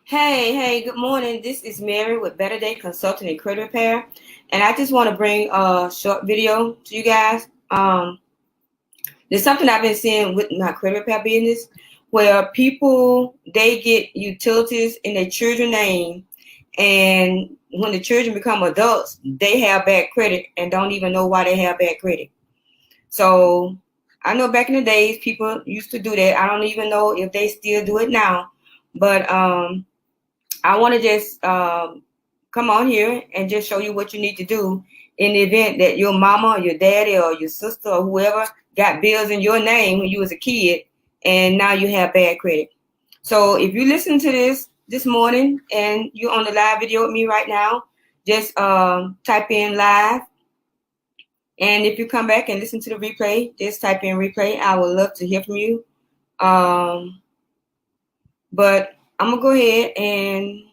Hey, good morning. This is Mary with Better Day Consulting and Credit Repair. And I just want to bring a short video to you guys. There's something I've been seeing with my credit repair business where people, they get utilities in their children's name. And when the children become adults, they have bad credit and don't even know why they have bad credit. So I know back in the days, people used to do that. I don't even know if they still do it now. But I want to just come on here and just show you what you need to do in the event that your mama or your daddy or your sister or whoever got bills in your name when you was a kid and now you have bad credit. So if you listen to this morning and you're on the live video with me right now, just type in live. And if you come back and listen to the replay, just type in replay. I would love to hear from you. But I'm going to go ahead and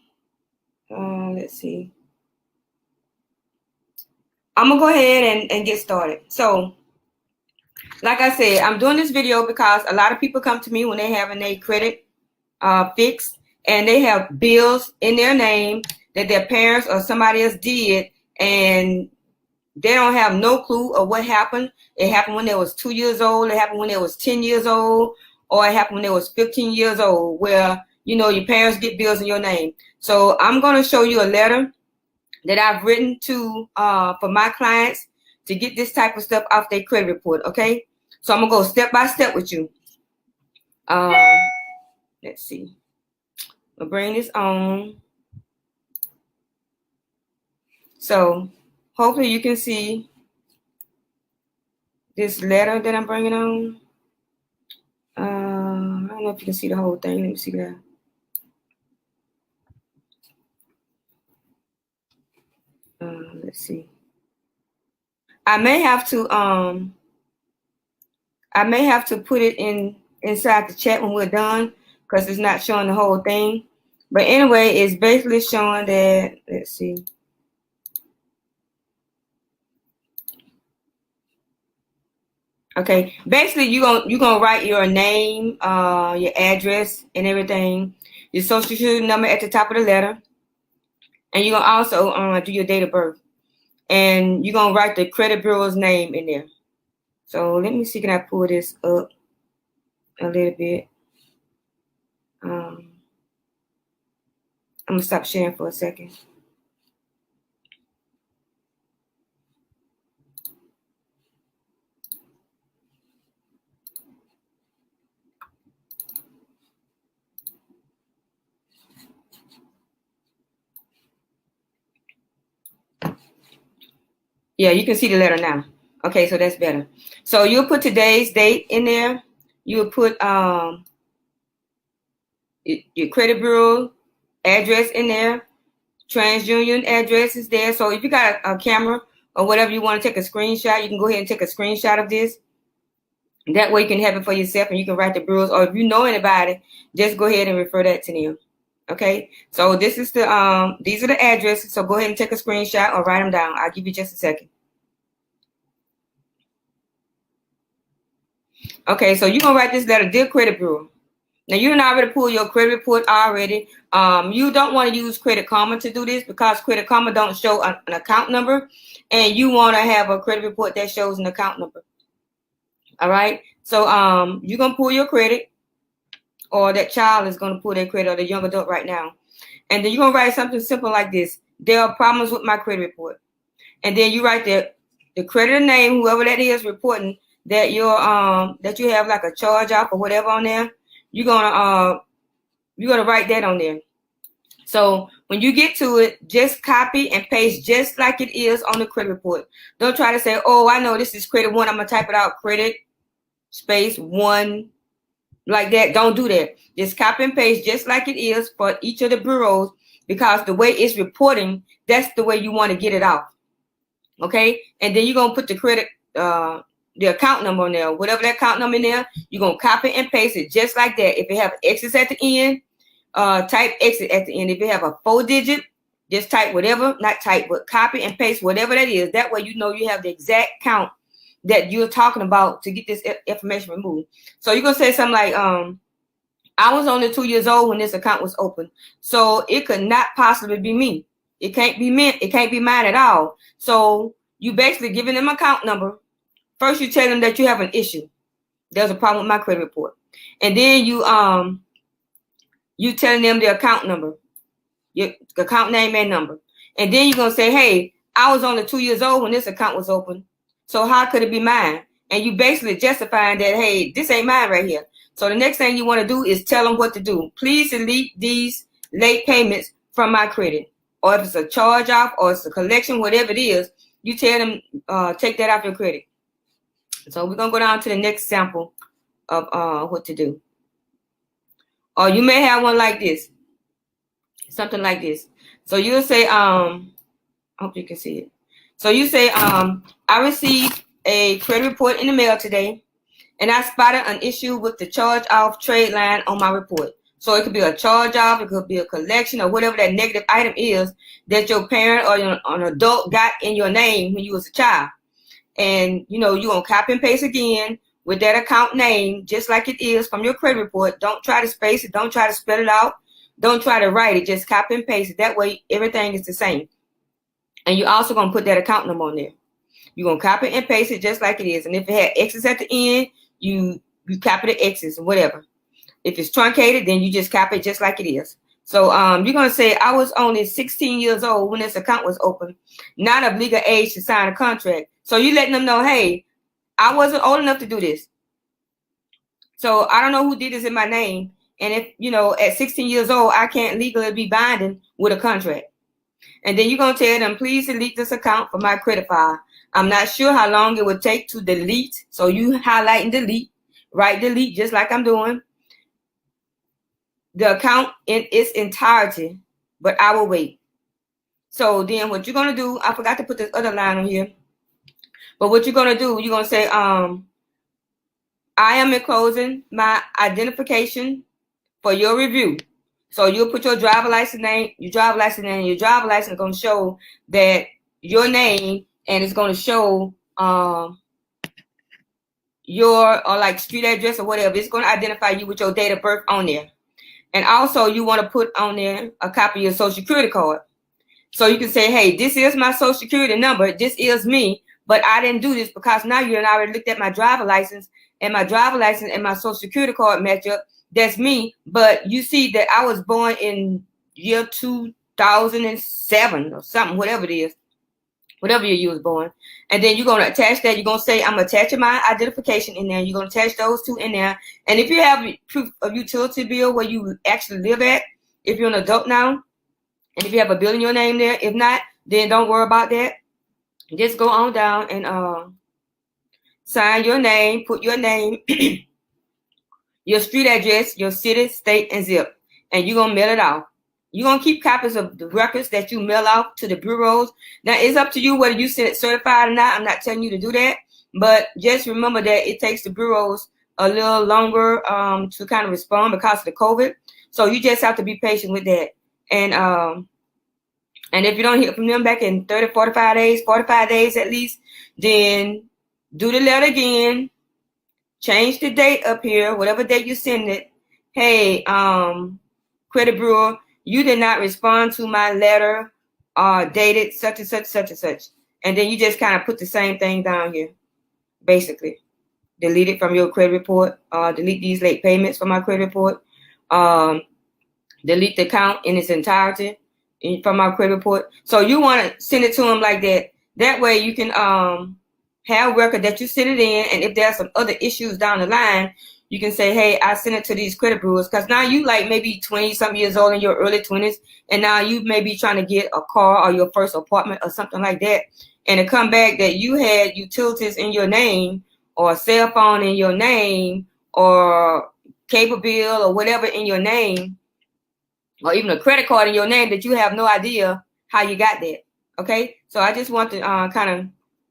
let's see. I'm going to go ahead and get started. So, like I said, I'm doing this video because a lot of people come to me when they having their credit fixed and they have bills in their name that their parents or somebody else did, and they don't have no clue of what happened. It happened when they was 2 years old. It happened when they was 10 years old, or it happened when they was 15 years old, where, you know, your parents get bills in your name. So I'm going to show you a letter that I've written to for my clients to get this type of stuff off their credit report, okay? So I'm going to go step by step with you. Let's see. I'll bring this on. So hopefully you can see this letter that I'm bringing on. I don't know if you can see the whole thing. Let me see that. Let's see. I may have to put it inside the chat when we're done because it's not showing the whole thing. But anyway, it's basically showing that, let's see. Okay, basically you're gonna write your name, your address and everything, your social security number at the top of the letter, and you're gonna also do your date of birth, and you're gonna write the credit bureau's name in there. So let me see, can I pull this up a little bit? I'm gonna stop sharing for a second. Yeah, you can see the letter now. Okay, so that's better. So you'll put today's date in there. You'll put your credit bureau address in there. TransUnion address is there. So if you got a camera or whatever you want to take a screenshot, you can go ahead and take a screenshot of this. That way you can have it for yourself and you can write the bureaus. Or if you know anybody, just go ahead and refer that to them. Okay, so this is the these are the addresses. So go ahead and take a screenshot or write them down. I'll give you just a second. Okay, so you're gonna write this letter, dear credit bureau. Now you done already pull your credit report already. You don't want to use Credit Karma to do this because Credit Karma don't show an account number, and you want to have a credit report that shows an account number. All right, so you're gonna pull your credit, or that child is gonna pull their credit, or the young adult right now, and then you're gonna write something simple like this: there are problems with my credit report, and then you write the creditor name, whoever that is reporting that that you have like a charge off or whatever on there. You're gonna write that on there. So when you get to it, just copy and paste just like it is on the credit report. Don't try to say, oh, I know this is credit one, I'm gonna type it out, credit space one, like that. Don't do that. Just copy and paste just like it is for each of the bureaus, because the way it's reporting, that's the way you want to get it out. Okay, and then you're gonna put the credit the account number on there, whatever that account number in there, you're going to copy and paste it just like that. If it have X's at the end, type exit at the end. If you have a 4-digit, just type whatever, not type, but copy and paste whatever that is. That way you know you have the exact count that you're talking about to get this information removed. So you're going to say something like, I was only 2 years old when this account was open, so it could not possibly be me. It can't be me. It can't be mine at all. So you basically giving them account number. First, you tell them that you have an issue. There's a problem with my credit report, and then you telling them the account number, your account name and number, and then you're gonna say, hey, I was only 2 years old when this account was open, so how could it be mine? And you basically justifying that, hey, this ain't mine right here. So the next thing you want to do is tell them what to do. Please delete these late payments from my credit. Or if it's a charge off or it's a collection, whatever it is, you tell them take that off your credit. So we're going to go down to the next sample of what to do. Or you may have one like this. Something like this. So you'll say, I hope you can see it. So you say, I received a credit report in the mail today, and I spotted an issue with the charge off trade line on my report. So it could be a charge off, it could be a collection, or whatever that negative item is that your parent or an adult got in your name when you was a child. And you're gonna copy and paste again with that account name, just like it is from your credit report. Don't try to space it, don't try to spell it out, don't try to write it, just copy and paste it. That way everything is the same. And you're also gonna put that account number on there. You're going to copy and paste it just like it is. And if it had X's at the end, you copy the X's or whatever. If it's truncated, then you just copy it just like it is. So you're going to say, I was only 16 years old when this account was open, not of legal age to sign a contract. So you letting them know, hey, I wasn't old enough to do this. So I don't know who did this in my name. And if, at 16 years old, I can't legally be binding with a contract. And then you're going to tell them, please delete this account from my credit file. I'm not sure how long it would take to delete. So you highlight and delete, write delete just like I'm doing. The account in its entirety, but I will wait. So then what you're going to do, I forgot to put this other line on here. But what you're going to do, you're going to say, I am enclosing my identification for your review. So you'll put your driver license name, your driver license is going to show that your name, and it's going to show your like street address or whatever. It's going to identify you with your date of birth on there. And also you want to put on there a copy of your social security card. So you can say, hey, this is my social security number. This is me, but I didn't do this because now you and I already looked at my driver license, and my driver license and my social security card match up. That's me. But you see that I was born in year 2007 or something, whatever it is. Whatever year you was born. And then you're going to attach that. You're going to say, I'm attaching my identification in there. You're going to attach those two in there. And if you have proof of utility bill where you actually live at, if you're an adult now, and if you have a bill in your name there, if not, then don't worry about that. Just go on down and sign your name, put your name, your street address, your city, state, and zip. And you're going to mail it out. You're going to keep copies of the records that you mail out to the bureaus. Now, it's up to you whether you send it certified or not. I'm not telling you to do that. But just remember that it takes the bureaus a little longer to kind of respond because of the COVID. So you just have to be patient with that. And if you don't hear from them back in 30, 45 days at least, then do the letter again. Change the date up here, whatever date you send it. Hey, credit bureau, you did not respond to my letter dated such and such, such and such. And then you just kind of put the same thing down here, basically. Delete it from your credit report. Delete these late payments from my credit report. Delete the account in its entirety from my credit report. So you want to send it to them like that. That way you can have record that you sent it in. And if there's some other issues down the line, you can say, hey, I sent it to these credit bureaus. Because now you like maybe 20-something years old in your early 20s. And now you may be trying to get a car or your first apartment or something like that. And to come back that you had utilities in your name or a cell phone in your name or cable bill or whatever in your name, or even a credit card in your name that you have no idea how you got that. Okay, so I just want to kind of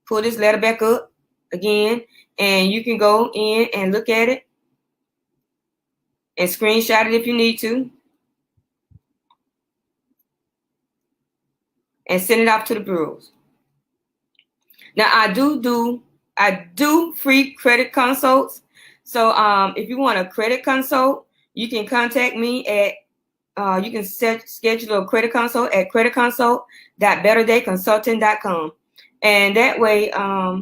pull this letter back up again, and you can go in and look at it and screenshot it if you need to, and send it off to the bureaus. Now I do free credit consults. So if you want a credit consult, You can contact me at you can schedule a credit consult at creditconsult.betterdayconsulting.com. And that way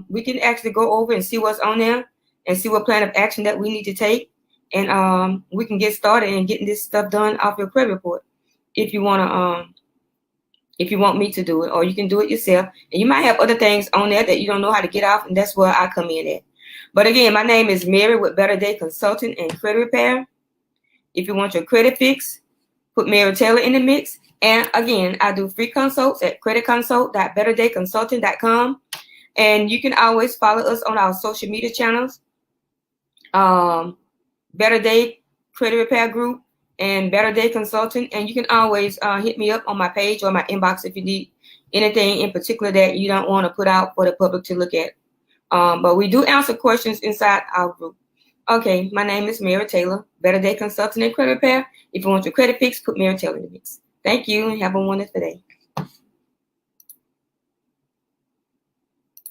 we can actually go over and see what's on there and see what plan of action that we need to take. And we can get started in getting this stuff done off your credit report if you want to if you want me to do it, or you can do it yourself. And you might have other things on there that you don't know how to get off, and that's where I come in at. But again, my name is Mary with Better Day Consulting and Credit Repair. If you want your credit fix, put Mary Taylor in the mix. And again, I do free consults at creditconsult.betterdayconsulting.com. And you can always follow us on our social media channels, Better Day Credit Repair Group and Better Day Consulting. And you can always hit me up on my page or my inbox if you need anything in particular that you don't want to put out for the public to look at. But we do answer questions inside our group. Okay, my name is Mary Taylor, Better Day Consulting and Credit Repair. If you want your credit fix, put Mary Taylor in the mix. Thank you and have a wonderful day.